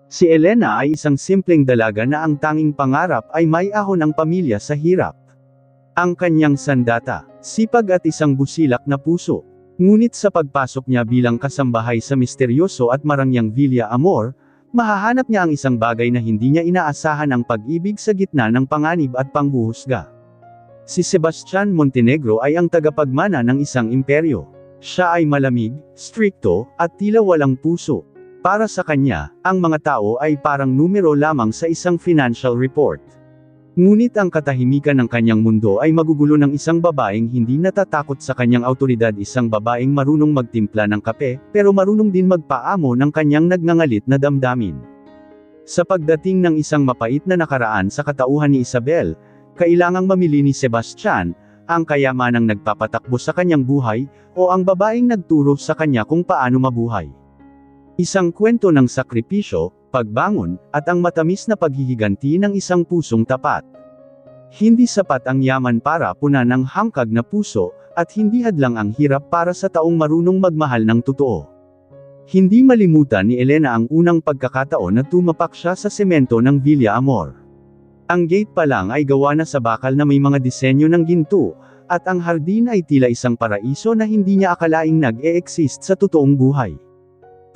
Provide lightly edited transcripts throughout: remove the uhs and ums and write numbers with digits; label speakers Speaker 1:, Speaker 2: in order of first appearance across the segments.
Speaker 1: Si Elena ay isang simpleng dalaga na ang tanging pangarap ay maiahon ang pamilya sa hirap. Ang kanyang sandata, sipag at isang busilak na puso. Ngunit sa pagpasok niya bilang kasambahay sa misteryoso at marangyang Villa Amor, mahahanap niya ang isang bagay na hindi niya inaasahan, ang pag-ibig sa gitna ng panganib at panghuhusga. Si Sebastian Montenegro ay ang tagapagmana ng isang imperyo. Siya ay malamig, strikto, at tila walang puso. Para sa kanya, ang mga tao ay parang numero lamang sa isang financial report. Ngunit ang katahimikan ng kanyang mundo ay magugulo ng isang babaeng hindi natatakot sa kanyang awtoridad, isang babaeng marunong magtimpla ng kape, pero marunong din magpaamo ng kanyang nagngangalit na damdamin. Sa pagdating ng isang mapait na nakaraan sa katauhan ni Isabel, kailangang mamili ni Sebastian, ang kayamanang nagpapatakbo sa kanyang buhay, o ang babaeng nagturo sa kanya kung paano mabuhay. Isang kwento ng sakripisyo, pagbangon, at ang matamis na paghihiganti ng isang pusong tapat. Hindi sapat ang yaman para punan ang hangkag na puso, at hindi hadlang ang hirap para sa taong marunong magmahal ng totoo. Hindi malimutan ni Elena ang unang pagkakataon na tumapak siya sa semento ng Villa Amor. Ang gate pa lang ay gawa na sa bakal na may mga disenyo ng ginto, at ang hardin ay tila isang paraiso na hindi niya akalaing nag-e-exist sa totoong buhay.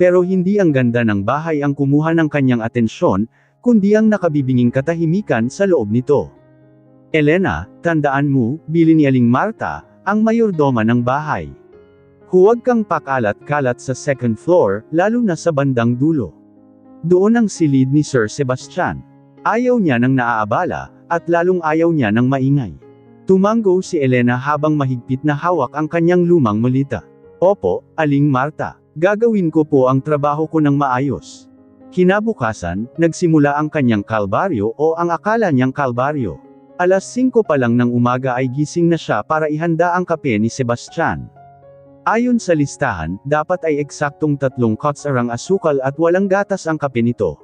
Speaker 1: Pero hindi ang ganda ng bahay ang kumuha ng kanyang atensyon, kundi ang nakabibinging katahimikan sa loob nito. Elena, tandaan mo, bili ni Aling Marta, ang mayordoma ng bahay. Huwag kang pakalat-kalat sa second floor, lalo na sa bandang dulo. Doon ang silid ni Sir Sebastian. Ayaw niya ng naaabala, at lalong ayaw niya ng maingay. Tumango si Elena habang mahigpit na hawak ang kanyang lumang malita. Opo, Aling Marta. Gagawin ko po ang trabaho ko ng maayos. Kinabukasan, nagsimula ang kanyang kalbaryo o ang akala niyang kalbaryo. 5:00 pa lang ng umaga ay gising na siya para ihanda ang kape ni Sebastian. Ayon sa listahan, dapat ay eksaktong 3 kutsarang asukal at walang gatas ang kape nito.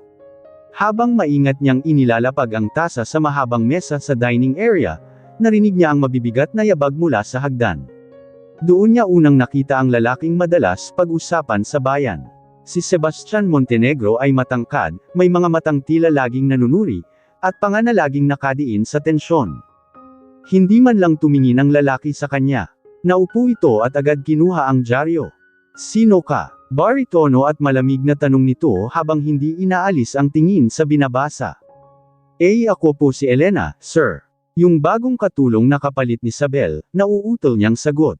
Speaker 1: Habang maingat niyang inilalapag ang tasa sa mahabang mesa sa dining area, narinig niya ang mabibigat na yabag mula sa hagdan. Doon niya unang nakita ang lalaking madalas pag-usapan sa bayan. Si Sebastian Montenegro ay matangkad, may mga matang tila laging nanunuri, at panga na laging nakadiin sa tensyon. Hindi man lang tumingin ang lalaki sa kanya. Naupo ito at agad kinuha ang dyaryo. Sino ka? Baritono at malamig na tanong nito habang hindi inaalis ang tingin sa binabasa. Ako po si Elena, sir. Yung bagong katulong na kapalit ni Isabel, nauutol niyang sagot.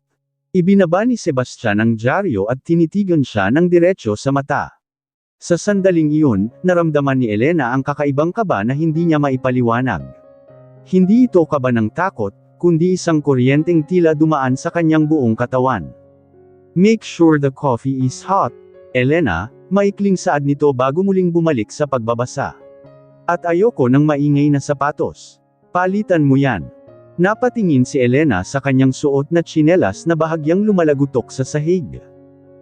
Speaker 1: Ibinaba ni Sebastian ang dyaryo at tinitigan siya ng diretsyo sa mata. Sa sandaling iyon, naramdaman ni Elena ang kakaibang kaba na hindi niya maipaliwanag. Hindi ito kaba ng takot, kundi isang kuryenteng tila dumaan sa kanyang buong katawan. Make sure the coffee is hot, Elena, maikling saad nito bago muling bumalik sa pagbabasa. At ayoko ng maingay na sapatos. Palitan mo yan. Napatingin si Elena sa kanyang suot na tsinelas na bahagyang lumalagutok sa sahig.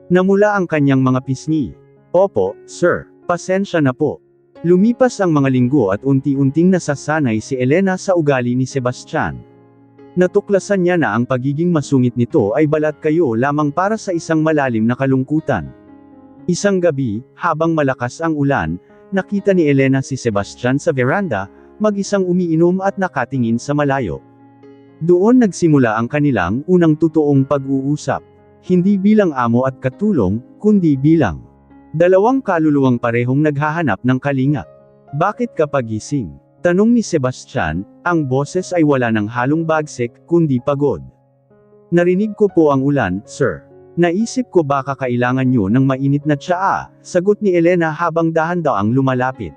Speaker 1: Namula ang kanyang mga pisngi. Opo, sir. Pasensya na po. Lumipas ang mga linggo at unti-unting nasasanay si Elena sa ugali ni Sebastian. Natuklasan niya na ang pagiging masungit nito ay balat kayo lamang para sa isang malalim na kalungkutan. Isang gabi, habang malakas ang ulan, nakita ni Elena si Sebastian sa veranda, mag-isang umiinom at nakatingin sa malayo. Doon nagsimula ang kanilang unang totoong pag-uusap. Hindi bilang amo at katulong, kundi bilang dalawang kaluluwang parehong naghahanap ng kalinga. Bakit ka pagising? Tanong ni Sebastian, ang boses ay wala ng halong bagsik, kundi pagod. Narinig ko po ang ulan, sir. Naisip ko baka kailangan nyo ng mainit na tsaa, sagot ni Elena habang dahan-daang lumalapit.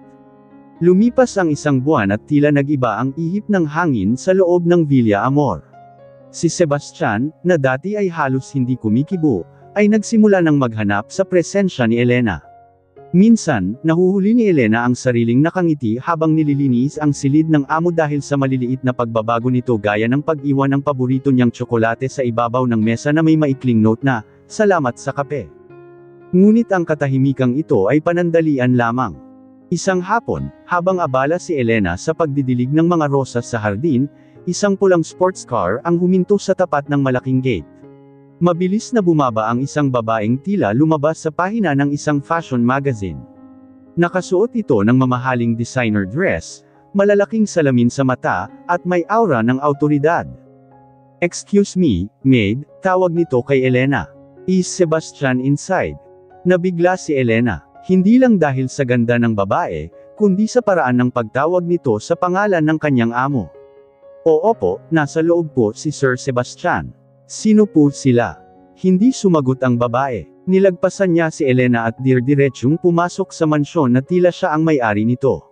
Speaker 1: Lumipas ang isang buwan at tila nag-iba ang ihip ng hangin sa loob ng Villa Amor. Si Sebastian, na dati ay halos hindi kumikibo, ay nagsimula ng maghanap sa presensya ni Elena. Minsan, nahuhuli ni Elena ang sariling nakangiti habang nililinis ang silid ng amo dahil sa maliliit na pagbabago nito gaya ng pag-iwan ng paborito niyang tsokolate sa ibabaw ng mesa na may maikling note na, "Salamat sa kape." Ngunit ang katahimikang ito ay panandalian lamang. Isang hapon, habang abala si Elena sa pagdidilig ng mga rosas sa hardin, isang pulang sports car ang huminto sa tapat ng malaking gate. Mabilis na bumaba ang isang babaeng tila lumabas sa pahina ng isang fashion magazine. Nakasuot ito ng mamahaling designer dress, malalaking salamin sa mata, at may aura ng awtoridad. "Excuse me, maid," tawag nito kay Elena. "Is Sebastian inside?" Nabigla si Elena, hindi lang dahil sa ganda ng babae, kundi sa paraan ng pagtawag nito sa pangalan ng kanyang amo. "Oo po, nasa loob po si Sir Sebastian." "Sino po sila?" Hindi sumagot ang babae. Nilagpasan niya si Elena at dirdiretsong pumasok sa mansyon na tila siya ang may-ari nito.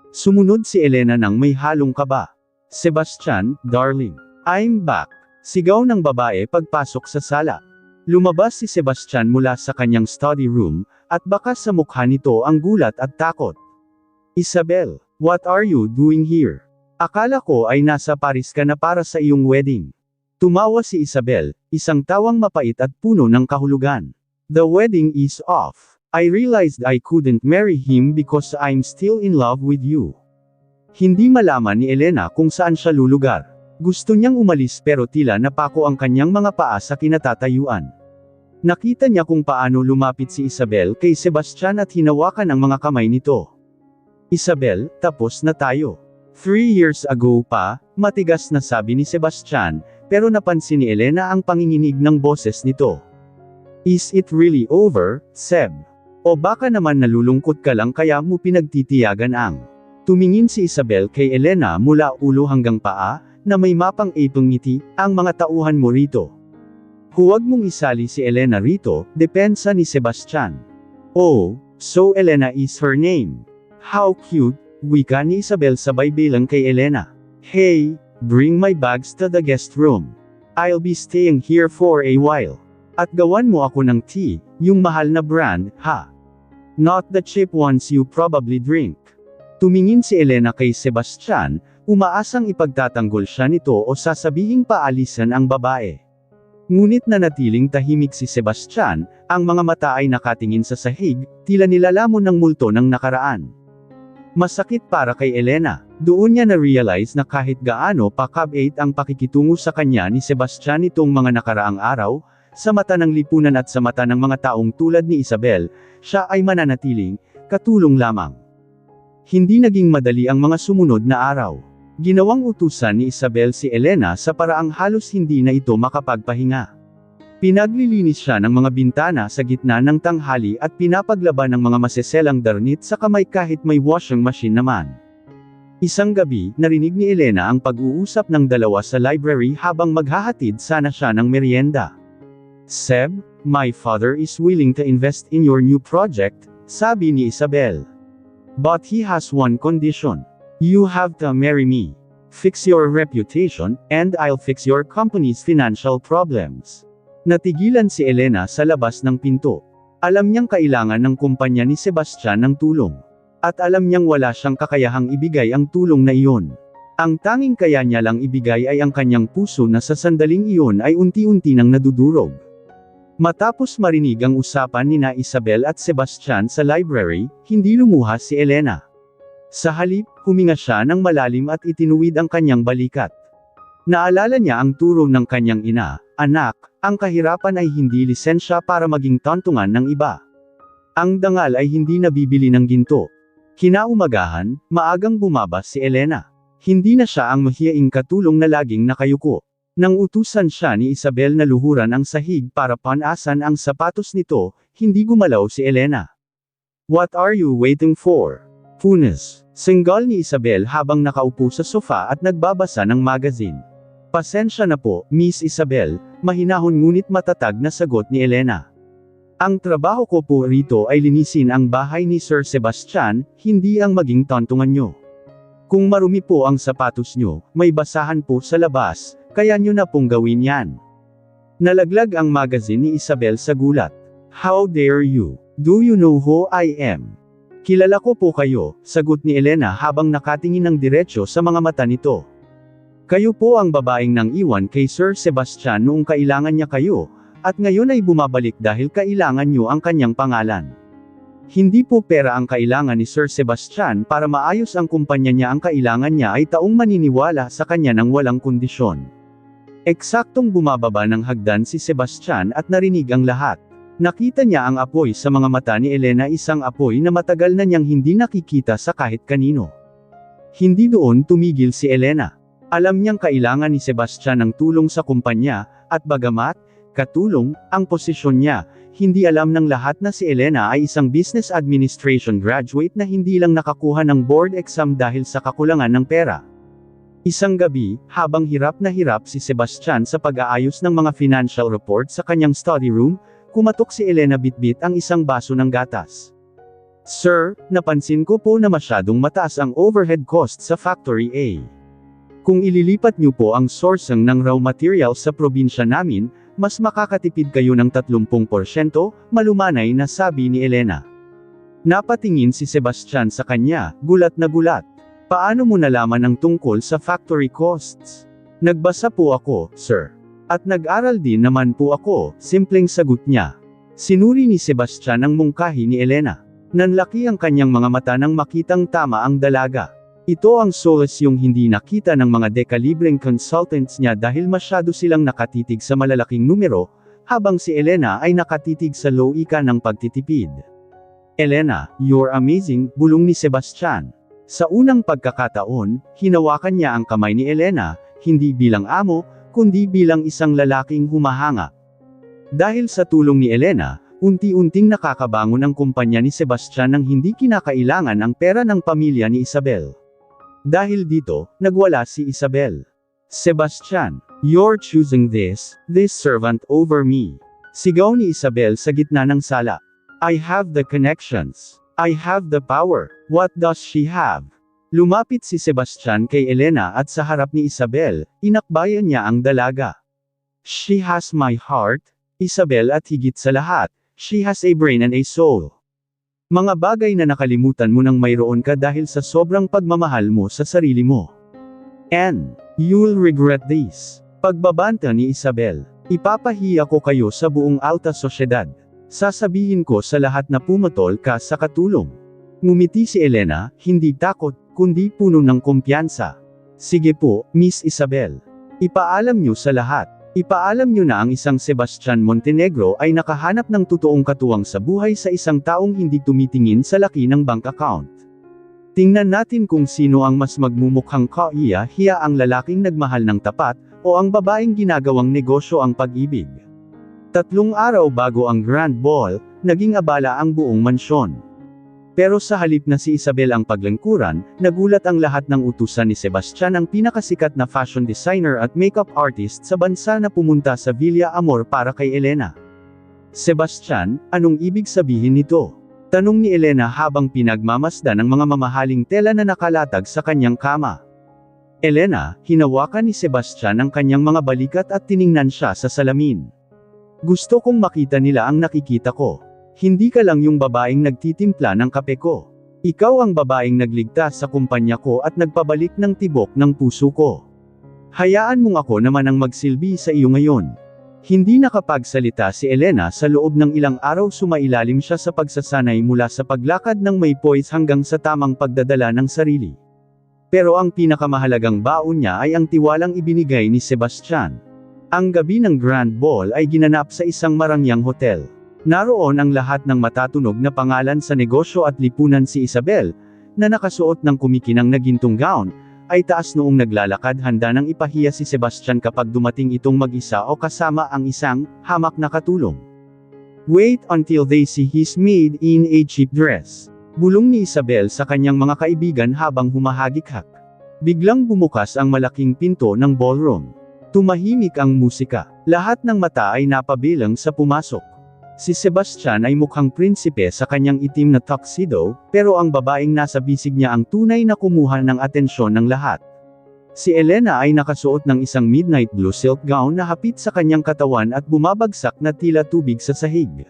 Speaker 1: Sumunod si Elena nang may halong kaba. "Sebastian, darling, I'm back," sigaw ng babae pagpasok sa sala. Lumabas si Sebastian mula sa kanyang study room, at baka sa mukha nito ang gulat at takot. "Isabel, what are you doing here? Akala ko ay nasa Paris ka na para sa iyong wedding." Tumawa si Isabel, isang tawang mapait at puno ng kahulugan. "The wedding is off. I realized I couldn't marry him because I'm still in love with you." Hindi malaman ni Elena kung saan siya lulugar. Gusto niyang umalis pero tila napako ang kanyang mga paa sa kinatatayuan. Nakita niya kung paano lumapit si Isabel kay Sebastian at hinawakan ang mga kamay nito. "Isabel, tapos na tayo. 3 years ago pa," matigas na sabi ni Sebastian, pero napansin ni Elena ang panginginig ng boses nito. "Is it really over, Seb? O baka naman nalulungkot ka lang kaya mo pinagtitiyagan ang..." Tumingin si Isabel kay Elena mula ulo hanggang paa, na may mapang ipong ngiti, "Ang mga tauhan mo rito. Huwag mong isali si Elena rito," depensa ni Sebastian. "Oh, so Elena is her name. How cute," wika ni Isabel sabay bilang kay Elena. "Hey, bring my bags to the guest room. I'll be staying here for a while. At gawan mo ako ng tea, yung mahal na brand, ha? Not the cheap ones you probably drink." Tumingin si Elena kay Sebastian, umaasang ipagtatanggol siya nito o sasabihing paalisan ang babae. Ngunit nanatiling tahimik si Sebastian, ang mga mata ay nakatingin sa sahig, tila nilalamon ng multo ng nakaraan. Masakit para kay Elena. Doon niya na-realize na kahit gaano pa kabait ang pakikitungo sa kanya ni Sebastian nitong mga nakaraang araw, sa mata ng lipunan at sa mata ng mga taong tulad ni Isabel, siya ay mananatiling katulong lamang. Hindi naging madali ang mga sumunod na araw. Ginawang utusan ni Isabel si Elena sa paraang halos hindi na ito makapagpahinga. Pinaglilinis siya ng mga bintana sa gitna ng tanghali at pinapaglaban ng mga maseselang darnit sa kamay kahit may washing machine naman. Isang gabi, narinig ni Elena ang pag-uusap ng dalawa sa library habang maghahatid sana siya ng merienda. "Seb, my father is willing to invest in your new project," sabi ni Isabel. "But he has one condition. You have to marry me. Fix your reputation, and I'll fix your company's financial problems." Natigilan si Elena sa labas ng pinto. Alam niyang kailangan ng kumpanya ni Sebastian ng tulong. At alam niyang wala siyang kakayahang ibigay ang tulong na iyon. Ang tanging kaya niya lang ibigay ay ang kanyang puso na sa sandaling iyon ay unti-unti nang nadudurog. Matapos marinig ang usapan nina Isabel at Sebastian sa library, hindi lumuha si Elena. Sa halip, huminga siya ng malalim at itinuwid ang kanyang balikat. Naalala niya ang turo ng kanyang ina, "Anak, ang kahirapan ay hindi lisensya para maging tantungan ng iba. Ang dangal ay hindi nabibili ng ginto." Kinaumagahan, maagang bumaba si Elena. Hindi na siya ang mahiyaing katulong na laging nakayuko. Nang utusan siya ni Isabel na luhuran ang sahig para panasan ang sapatos nito, hindi gumalaw si Elena. "What are you waiting for? Punes," singgal ni Isabel habang nakaupo sa sofa at nagbabasa ng magazine. "Pasensya na po, Miss Isabel," mahinahon ngunit matatag na sagot ni Elena. "Ang trabaho ko po rito ay linisin ang bahay ni Sir Sebastian, hindi ang maging tantungan nyo. Kung marumi po ang sapatos nyo, may basahan po sa labas, kaya nyo na pong gawin yan." Nalaglag ang magazine ni Isabel sa gulat. "How dare you? Do you know who I am?" "Kilala ko po kayo," sagot ni Elena habang nakatingin ng diretsyo sa mga mata nito. "Kayo po ang babaeng nang iwan kay Sir Sebastian noong kailangan niya kayo, at ngayon ay bumabalik dahil kailangan nyo ang kanyang pangalan. Hindi po pera ang kailangan ni Sir Sebastian para maayos ang kumpanya niya, ang kailangan niya ay taong maniniwala sa kanya ng walang kondisyon." Eksaktong bumababa ng hagdan si Sebastian at narinig ang lahat. Nakita niya ang apoy sa mga mata ni Elena, isang apoy na matagal na niyang hindi nakikita sa kahit kanino. Hindi doon tumigil si Elena. Alam niyang kailangan ni Sebastian ng tulong sa kumpanya, at bagamat katulong ang posisyon niya, hindi alam ng lahat na si Elena ay isang business administration graduate na hindi lang nakakuha ng board exam dahil sa kakulangan ng pera. Isang gabi, habang hirap na hirap si Sebastian sa pag-aayos ng mga financial report sa kanyang study room, kumatok si Elena bitbit ang isang baso ng gatas. "Sir, napansin ko po na masyadong mataas ang overhead cost sa Factory A. Kung ililipat niyo po ang sourcing ng raw materials sa probinsya namin, mas makakatipid kayo ng 30%, malumanay na sabi ni Elena. Napatingin si Sebastian sa kanya, gulat na gulat. "Paano mo nalaman ang tungkol sa factory costs?" "Nagbasa po ako, sir. At nag-aral din naman po ako," simpleng sagot niya. Sinuri ni Sebastian ang mungkahi ni Elena. Nanlaki ang kanyang mga mata nang makitang tama ang dalaga. Ito ang solace yung hindi nakita ng mga dekalibreng consultants niya dahil masyado silang nakatitig sa malalaking numero, habang si Elena ay nakatitig sa loika ng pagtitipid. "Elena, you're amazing," bulong ni Sebastian. Sa unang pagkakataon, hinawakan niya ang kamay ni Elena, hindi bilang amo, kundi bilang isang lalaking humahanga. Dahil sa tulong ni Elena, unti-unting nakakabangon ang kumpanya ni Sebastian nang hindi kinakailangan ang pera ng pamilya ni Isabel. Dahil dito, nagwala si Isabel. "Sebastian, you're choosing this servant over me," sigaw ni Isabel sa gitna ng sala. "I have the connections. I have the power. What does she have?" Lumapit si Sebastian kay Elena at sa harap ni Isabel, inakbayan niya ang dalaga. "She has my heart, Isabel, at higit sa lahat, she has a brain and a soul. Mga bagay na nakalimutan mo nang mayroon ka dahil sa sobrang pagmamahal mo sa sarili mo. And you'll regret this." Pagbabanta ni Isabel. "Ipapahiya ko kayo sa buong alta sosyedad. Sasabihin ko sa lahat na pumutol ka sa katulong." Ngumiti si Elena, hindi takot, kundi puno ng kumpiyansa. "Sige po, Miss Isabel. Ipaalam niyo sa lahat. Ipaalam niyo na ang isang Sebastian Montenegro ay nakahanap ng totoong katuwang sa buhay sa isang taong hindi tumitingin sa laki ng bank account. Tingnan natin kung sino ang mas magmumukhang kaiya-hiya, ang lalaking nagmahal ng tapat, o ang babaeng ginagawang negosyo ang pag-ibig." 3 araw bago ang Grand Ball, naging abala ang buong mansyon. Pero sa halip na si Isabel ang paglangkuran, nagulat ang lahat ng utusan ni Sebastian, ang pinakasikat na fashion designer at makeup artist sa bansa, na pumunta sa Villa Amor para kay Elena. "Sebastian, anong ibig sabihin nito?" tanong ni Elena habang pinagmamasdan ang mga mamahaling tela na nakalatag sa kanyang kama. Elena, hinawakan ni Sebastian ang kanyang mga balikat at tiningnan siya sa salamin. "Gusto kong makita nila ang nakikita ko. Hindi ka lang yung babaeng nagtitimpla ng kape ko. Ikaw ang babaeng nagligtas sa kumpanya ko at nagpabalik ng tibok ng puso ko. Hayaan mong ako naman ang magsilbi sa iyo ngayon." Hindi nakapagsalita si Elena sa loob ng ilang araw. Sumailalim siya sa pagsasanay mula sa paglakad ng may poise hanggang sa tamang pagdadala ng sarili. Pero ang pinakamahalagang baon niya ay ang tiwalang ibinigay ni Sebastian. Ang gabi ng Grand Ball ay ginanap sa isang marangyang hotel. Naroon ang lahat ng matatunog na pangalan sa negosyo at lipunan. Si Isabel, na nakasuot ng kumikinang na gintong gown, ay taas noong naglalakad, handa nang ipahiya si Sebastian kapag dumating itong mag-isa o kasama ang isang hamak na katulong. "Wait until they see he's made in a cheap dress," bulong ni Isabel sa kanyang mga kaibigan habang humahagik-hak. Biglang bumukas ang malaking pinto ng ballroom. Tumahimik ang musika. Lahat ng mata ay napabilang sa pumasok. Si Sebastian ay mukhang prinsipe sa kanyang itim na tuxedo, pero ang babaeng nasa bisig niya ang tunay na kumuha ng atensyon ng lahat. Si Elena ay nakasuot ng isang midnight blue silk gown na hapit sa kanyang katawan at bumabagsak na tila tubig sa sahig.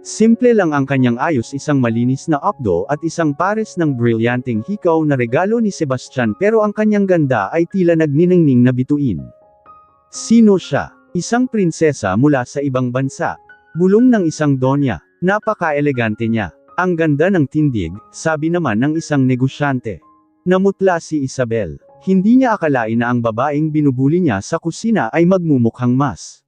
Speaker 1: Simple lang ang kanyang ayos, isang malinis na updo at isang pares ng brilyanteng hikaw na regalo ni Sebastian, pero ang kanyang ganda ay tila nagniningning na bituin. Sino siya? Isang prinsesa mula sa ibang bansa. Bulong ng isang donya. Napaka-elegante niya. Ang ganda ng tindig, sabi naman ng isang negosyante. Namutla si Isabel. Hindi niya akalain na ang babaeng binubuli niya sa kusina ay magmumukhang mas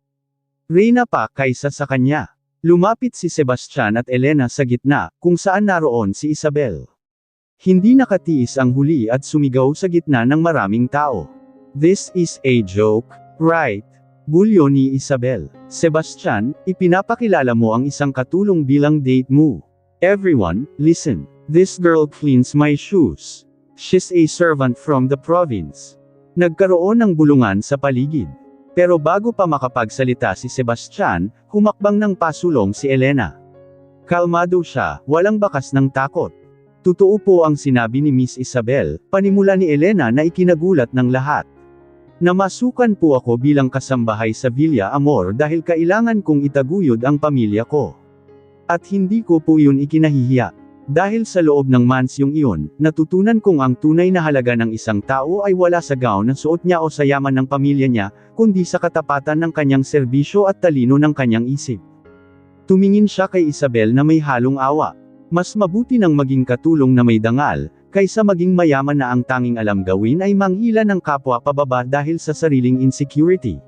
Speaker 1: reyna pa kaysa sa kanya. Lumapit si Sebastian at Elena sa gitna, kung saan naroon si Isabel. Hindi nakatiis ang huli at sumigaw sa gitna ng maraming tao. "This is a joke, right?" Bulyo ni Isabel. "Sebastian, ipinapakilala mo ang isang katulong bilang date mo. Everyone, listen. This girl cleans my shoes. She's a servant from the province." Nagkaroon ng bulungan sa paligid. Pero bago pa makapagsalita si Sebastian, humakbang ng pasulong si Elena. Kalmado siya, walang bakas ng takot. "Totoo po ang sinabi ni Miss Isabel," panimula ni Elena na ikinagulat ng lahat. "Namasukan po ako bilang kasambahay sa Villa Amor dahil kailangan kong itaguyod ang pamilya ko. At hindi ko po yun ikinahihiya. Dahil sa loob ng mansyong iyon, natutunan kong ang tunay na halaga ng isang tao ay wala sa gown na suot niya o sa yaman ng pamilya niya, kundi sa katapatan ng kanyang serbisyo at talino ng kanyang isip." Tumingin siya kay Isabel na may halong awa. Mas mabuti nang maging katulong na may dangal, kaysa maging mayaman na ang tanging alam gawin ay manghila ng kapwa pababa dahil sa sariling insecurity.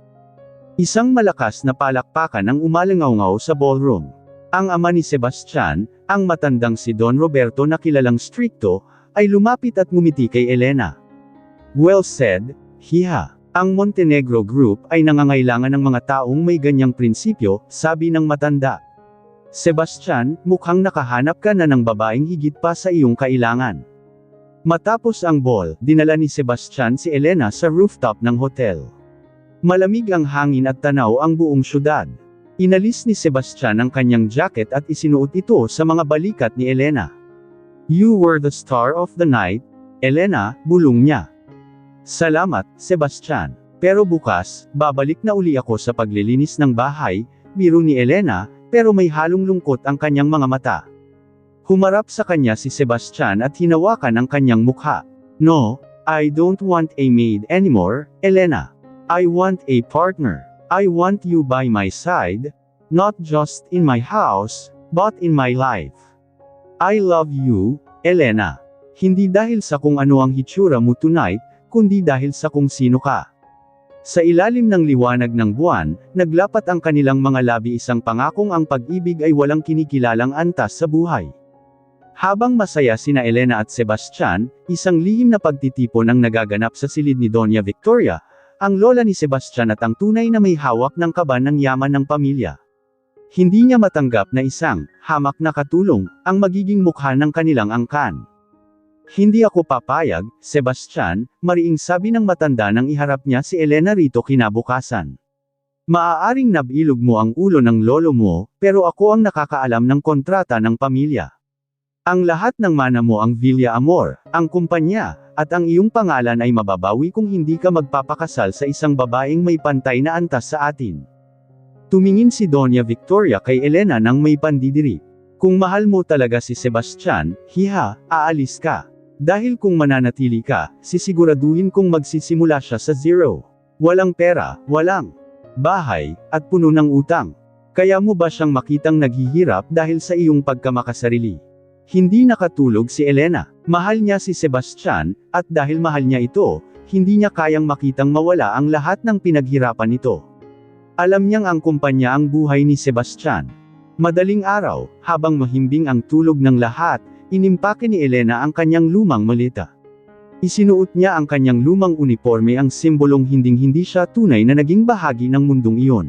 Speaker 1: Isang malakas na palakpakan ang umalangaw sa ballroom. Ang ama ni Sebastian, ang matandang si Don Roberto na kilalang strikto, ay lumapit at ngumiti kay Elena. "Well said, Hiha. Ang Montenegro Group ay nangangailangan ng mga taong may ganyang prinsipyo," sabi ng matanda. "Sebastian, mukhang nakahanap ka na ng babaeng higit pa sa iyong kailangan." Matapos ang ball, dinala ni Sebastian si Elena sa rooftop ng hotel. Malamig ang hangin at tanaw ang buong syudad. Inalis ni Sebastian ang kanyang jacket at isinuot ito sa mga balikat ni Elena. "You were the star of the night, Elena," bulong niya. "Salamat, Sebastian. Pero bukas, babalik na uli ako sa paglilinis ng bahay," biro ni Elena, pero may halong lungkot ang kanyang mga mata. Humarap sa kanya si Sebastian at hinawakan ang kanyang mukha. "No, I don't want a maid anymore, Elena. I want a partner. I want you by my side, not just in my house, but in my life. I love you, Elena. Hindi dahil sa kung ano ang hitsura mo tonight, kundi dahil sa kung sino ka." Sa ilalim ng liwanag ng buwan, naglapat ang kanilang mga labi, isang pangakong ang pag-ibig ay walang kinikilalang antas sa buhay. Habang masaya sina Elena at Sebastian, isang lihim na pagtitipon ang nagaganap sa silid ni Doña Victoria, ang lola ni Sebastian at ang tunay na may hawak ng kaban ng yaman ng pamilya. Hindi niya matanggap na isang hamak na katulong ang magiging mukha ng kanilang angkan. "Hindi ako papayag, Sebastian," mariing sabi ng matanda nang iharap niya si Elena rito kinabukasan. "Maaaring nabilog mo ang ulo ng lolo mo, pero ako ang nakakaalam ng kontrata ng pamilya. Ang lahat ng mana mo ang Villa Amor, ang kumpanya, at ang iyong pangalan ay mababawi kung hindi ka magpapakasal sa isang babaeng may pantay na antas sa atin." Tumingin si Doña Victoria kay Elena nang may pandidiri. "Kung mahal mo talaga si Sebastian, Hiha, aalis ka. Dahil kung mananatili ka, sisiguraduhin kong magsisimula siya sa zero. Walang pera, walang bahay, at puno ng utang. Kaya mo ba siyang makitang naghihirap dahil sa iyong pagkamakasarili?" Hindi nakatulog si Elena. Mahal niya si Sebastian, at dahil mahal niya ito, hindi niya kayang makitang mawala ang lahat ng pinaghirapan nito. Alam niyang ang kumpanya ang buhay ni Sebastian. Madaling araw, habang mahimbing ang tulog ng lahat, inimpake ni Elena ang kanyang lumang maleta. Isinuot niya ang kanyang lumang uniforme, ang simbolong hinding-hindi siya tunay na naging bahagi ng mundong iyon.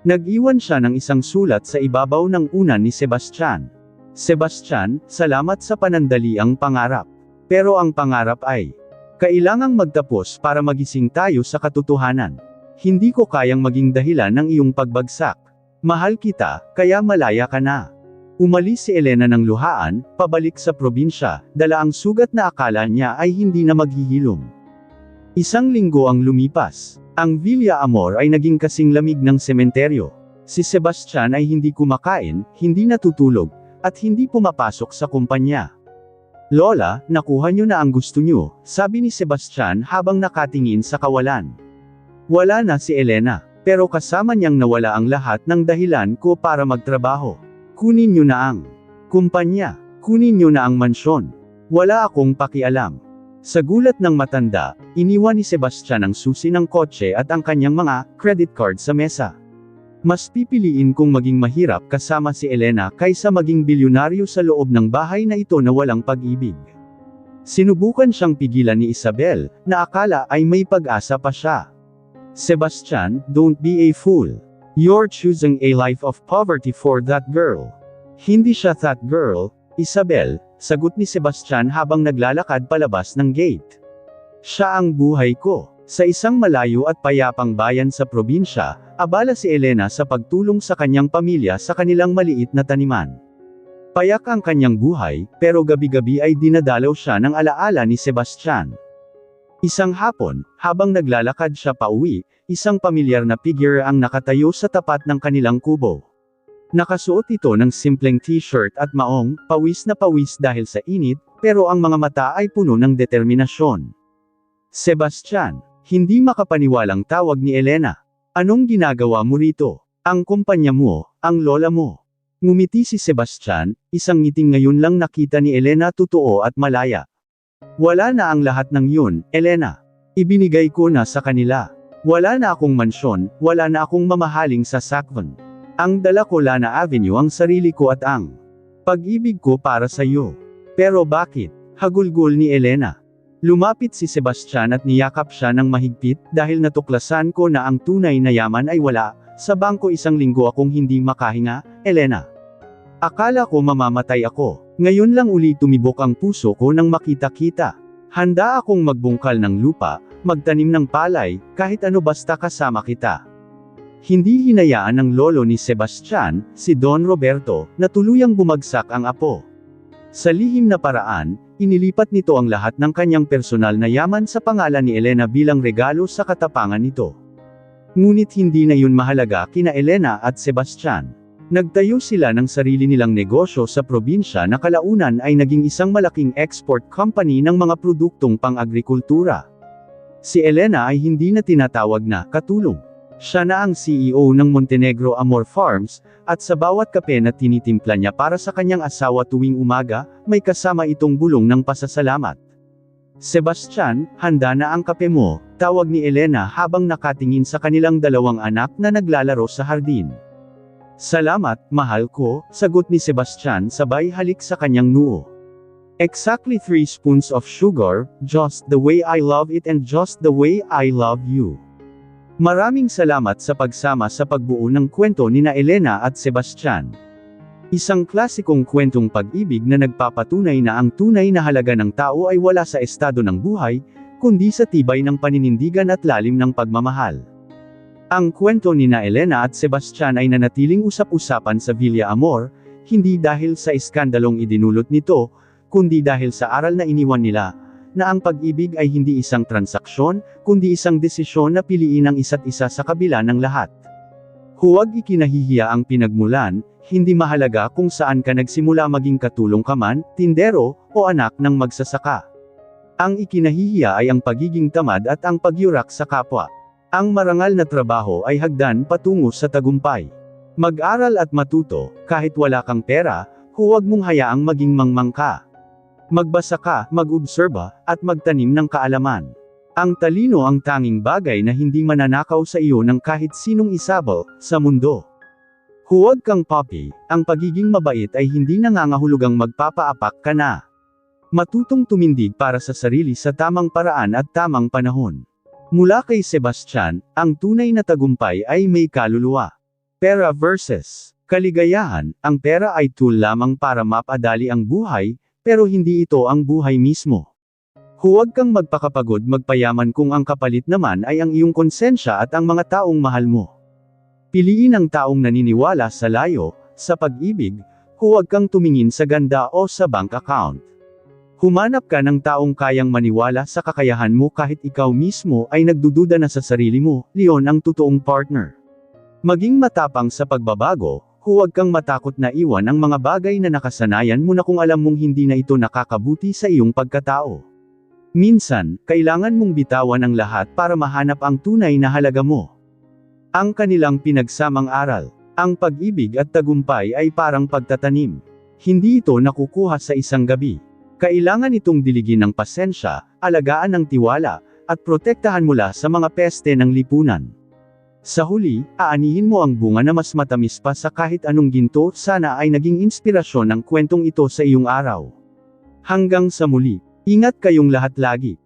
Speaker 1: Nag-iwan siya ng isang sulat sa ibabaw ng unan ni Sebastian. "Sebastian, salamat sa panandaliang pangarap. Pero ang pangarap ay kailangang magtapos para magising tayo sa katotohanan. Hindi ko kayang maging dahilan ng iyong pagbagsak. Mahal kita, kaya malaya ka na." Umalis si Elena ng luhaan, pabalik sa probinsya, dala ang sugat na akala niya ay hindi na maghihilom. Isang linggo ang lumipas. Ang Villa Amor ay naging kasing lamig ng sementeryo. Si Sebastian ay hindi kumakain, hindi natutulog, at hindi pumapasok sa kumpanya. "Lola, nakuha niyo na ang gusto niyo," sabi ni Sebastian habang nakatingin sa kawalan. Wala na si Elena, pero kasama niyang nawala ang lahat ng dahilan ko para magtrabaho. "Kunin niyo na ang kumpanya, kunin niyo na ang mansyon. Wala akong pakialam." Sa gulat ng matanda, iniwan ni Sebastian ang susi ng kotse at ang kanyang mga credit card sa mesa. Mas pipiliin kong maging mahirap kasama si Elena kaysa maging bilyonaryo sa loob ng bahay na ito na walang pag-ibig. Sinubukan siyang pigilan ni Isabel, na akala ay may pag-asa pa siya. Sebastian, don't be a fool. You're choosing a life of poverty for that girl. Hindi siya that girl, Isabel, sagot ni Sebastian habang naglalakad palabas ng gate. Siya ang buhay ko. Sa isang malayo at payapang bayan sa probinsya, abala si Elena sa pagtulong sa kanyang pamilya sa kanilang maliit na taniman. Payak ang kanyang buhay, pero gabi-gabi ay dinadalaw siya ng alaala ni Sebastian. Isang hapon, habang naglalakad siya pauwi, isang pamilyar na figure ang nakatayo sa tapat ng kanilang kubo. Nakasuot ito ng simpleng t-shirt at maong, pawis na pawis dahil sa init, pero ang mga mata ay puno ng determinasyon. Sebastian, hindi makapaniwalang tawag ni Elena. Anong ginagawa mo rito? Ang kumpanya mo, ang lola mo. Ngumiti si Sebastian, isang ngiting ngayon lang nakita ni Elena totoo at malaya. Wala na ang lahat ng yun, Elena. Ibinigay ko na sa kanila. Wala na akong mansyon, wala na akong mamahaling sasakyan. Ang dala ko Lana Avenue ang sarili ko at ang pag-ibig ko para sa iyo. Pero bakit? Hagulgol ni Elena. Lumapit si Sebastian at niyakap siya ng mahigpit, dahil natuklasan ko na ang tunay na yaman ay wala. Sa bangko isang linggo akong hindi makahinga, Elena. Akala ko mamamatay ako. Ngayon lang uli tumibok ang puso ko nang makita-kita. Handa akong magbungkal ng lupa, magtanim ng palay, kahit ano basta kasama kita. Hindi hinayaan ng lolo ni Sebastian, si Don Roberto, na tuluyang bumagsak ang apo. Sa lihim na paraan, inilipat nito ang lahat ng kanyang personal na yaman sa pangalan ni Elena bilang regalo sa katapangan nito. Ngunit hindi na yun mahalaga kina Elena at Sebastian. Nagtayo sila ng sarili nilang negosyo sa probinsya na kalaunan ay naging isang malaking export company ng mga produktong pang-agrikultura. Si Elena ay hindi na tinatawag na katulong. Siya na ang CEO ng Montenegro Amor Farms, at sa bawat kape na tinitimpla niya para sa kanyang asawa tuwing umaga, may kasama itong bulong ng pasasalamat. Sebastian, handa na ang kape mo, tawag ni Elena habang nakatingin sa kanilang dalawang anak na naglalaro sa hardin. Salamat, mahal ko, sagot ni Sebastian sabay halik sa kanyang noo. Exactly 3 spoons of sugar, just the way I love it and just the way I love you. Maraming salamat sa pagsama sa pagbuo ng kwento nina Elena at Sebastian. Isang klasikong kwentong pag-ibig na nagpapatunay na ang tunay na halaga ng tao ay wala sa estado ng buhay, kundi sa tibay ng paninindigan at lalim ng pagmamahal. Ang kwento nina Elena at Sebastian ay nanatiling usap-usapan sa Villa Amor, hindi dahil sa iskandalong idinulot nito, kundi dahil sa aral na iniwan nila, na ang pag-ibig ay hindi isang transaksyon, kundi isang desisyon na piliin ang isa't isa sa kabila ng lahat. Huwag ikinahihiya ang pinagmulan, hindi mahalaga kung saan ka nagsimula maging katulong ka man, tindero, o anak ng magsasaka. Ang ikinahihiya ay ang pagiging tamad at ang pagyurak sa kapwa. Ang marangal na trabaho ay hagdan patungo sa tagumpay. Mag-aral at matuto, kahit wala kang pera, huwag mong hayaang maging mangmang ka. Magbasa ka, mag-obserba, at magtanim ng kaalaman. Ang talino ang tanging bagay na hindi mananakaw sa iyo ng kahit sinong isabel sa mundo. Huwag kang poppy, ang pagiging mabait ay hindi nangangahulugang magpapaapak ka na. Matutong tumindig para sa sarili sa tamang paraan at tamang panahon. Mula kay Sebastian, ang tunay na tagumpay ay may kaluluwa. Pera versus kaligayahan, ang pera ay tool lamang para mapadali ang buhay, pero hindi ito ang buhay mismo. Huwag kang magpakapagod magpayaman kung ang kapalit naman ay ang iyong konsensya at ang mga taong mahal mo. Piliin ang taong naniniwala sa layo, sa pag-ibig, huwag kang tumingin sa ganda o sa bank account. Humanap ka ng taong kayang maniwala sa kakayahan mo kahit ikaw mismo ay nagdududa na sa sarili mo, Leon ang totoong partner. Maging matapang sa pagbabago. Huwag kang matakot na iwan ang mga bagay na nakasanayan mo na kung alam mong hindi na ito nakakabuti sa iyong pagkatao. Minsan, kailangan mong bitawan ang lahat para mahanap ang tunay na halaga mo. Ang kanilang pinagsamang aral. Ang pag-ibig at tagumpay ay parang pagtatanim. Hindi ito nakukuha sa isang gabi. Kailangan itong diligin ng pasensya, alagaan ng tiwala, at protektahan mula sa mga peste ng lipunan. Sa huli, aanihin mo ang bunga na mas matamis pa sa kahit anong ginto. Sana ay naging inspirasyon ng kwentong ito sa iyong araw. Hanggang sa muli, ingat kayong lahat lagi.